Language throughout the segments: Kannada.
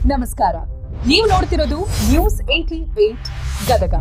ನಮಸ್ಕಾರ, ನೀವು ನೋಡ್ತಿರೋದು ನ್ಯೂಸ್ 88 ಗದಗ.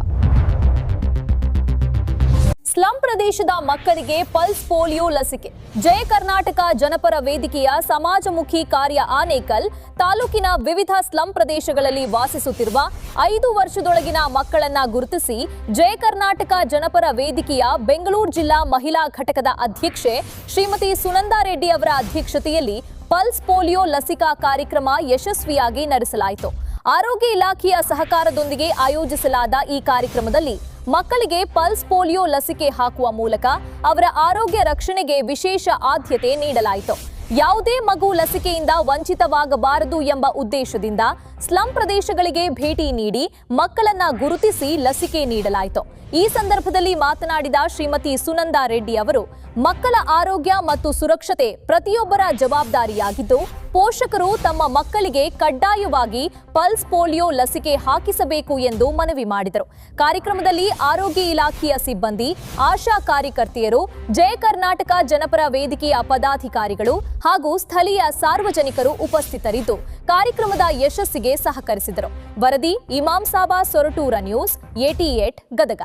ಸ್ಲಂ ಪ್ರದೇಶದ ಮಕ್ಕಳಿಗೆ ಪಲ್ಸ್ ಪೋಲಿಯೋ ಲಸಿಕೆ. ಜಯ ಕರ್ನಾಟಕ ಜನಪರ ವೇದಿಕೆಯ ಸಮಾಜಮುಖಿ ಕಾರ್ಯ ಆನೇಕಲ್ ತಾಲೂಕಿನ ವಿವಿಧ ಸ್ಲಂ ಪ್ರದೇಶಗಳಲ್ಲಿ ವಾಸಿಸುತ್ತಿರುವ 5 ವರ್ಷದೊಳಗಿನ ಮಕ್ಕಳನ್ನ ಗುರುತಿಸಿ ಜಯ ಕರ್ನಾಟಕ ಜನಪರ ವೇದಿಕೆಯ ಬೆಂಗಳೂರು ಜಿಲ್ಲಾ ಮಹಿಳಾ ಘಟಕದ ಅಧ್ಯಕ್ಷೆ ಶ್ರೀಮತಿ ಸುನಂದಾ ರೆಡ್ಡಿ ಅವರ ಅಧ್ಯಕ್ಷತೆಯಲ್ಲಿ ಪಲ್ಸ್ ಪೋಲಿಯೋ ಲಸಿಕಾ ಕಾರ್ಯಕ್ರಮ ಯಶಸ್ವಿಯಾಗಿ ನಡೆಸಲಾಯಿತು. ಆರೋಗ್ಯ ಇಲಾಖೆಯ ಸಹಕಾರದೊಂದಿಗೆ ಆಯೋಜಿಸಲಾದ ಈ ಕಾರ್ಯಕ್ರಮದಲ್ಲಿ ಮಕ್ಕಳಿಗೆ ಪಲ್ಸ್ ಪೋಲಿಯೋ ಲಸಿಕೆ ಹಾಕುವ ಮೂಲಕ ಅವರ ಆರೋಗ್ಯ ರಕ್ಷಣೆಗೆ ವಿಶೇಷ ಆದ್ಯತೆ ನೀಡಲಾಯಿತು. ಯಾವುದೇ ಮಗು ಲಸಿಕೆಯಿಂದ ವಂಚಿತವಾಗಬಾರದು ಎಂಬ ಉದ್ದೇಶದಿಂದ ಸ್ಲಂ ಪ್ರದೇಶಗಳಿಗೆ ಭೇಟಿ ನೀಡಿ ಮಕ್ಕಳನ್ನ ಗುರುತಿಸಿ ಲಸಿಕೆ ನೀಡಲಾಯಿತು. ಈ ಸಂದರ್ಭದಲ್ಲಿ ಮಾತನಾಡಿದ ಶ್ರೀಮತಿ ಸುನಂದಾ ರೆಡ್ಡಿ ಅವರು, ಮಕ್ಕಳ ಆರೋಗ್ಯ ಮತ್ತು ಸುರಕ್ಷತೆ ಪ್ರತಿಯೊಬ್ಬರ ಜವಾಬ್ದಾರಿಯಾಗಿದ್ದು, ಪೋಷಕರು ತಮ್ಮ ಮಕ್ಕಳಿಗೆ ಕಡ್ಡಾಯವಾಗಿ ಪಲ್ಸ್ ಪೋಲಿಯೋ ಲಸಿಕೆ ಹಾಕಿಸಬೇಕು ಎಂದು ಮನವಿ ಮಾಡಿದರು. ಕಾರ್ಯಕ್ರಮದಲ್ಲಿ ಆರೋಗ್ಯ ಇಲಾಖೆಯ ಸಿಬ್ಬಂದಿ, ಆಶಾ ಕಾರ್ಯಕರ್ತೆಯರು, ಜಯ ಕರ್ನಾಟಕ ಜನಪರ ವೇದಿಕೆಯ ಪದಾಧಿಕಾರಿಗಳು ಹಾಗೂ ಸ್ಥಳೀಯ ಸಾರ್ವಜನಿಕರು ಉಪಸ್ಥಿತರಿದ್ದು ಕಾರ್ಯಕ್ರಮದ ಯಶಸ್ಸಿಗೆ ಸಹಕರಿಸಿದರು. ವರದಿ ಇಮಾಮ್ ಸಾಬಾ ಸೊರಟೂರ ನ್ಯೂಸ್ 88 ಗದಗ.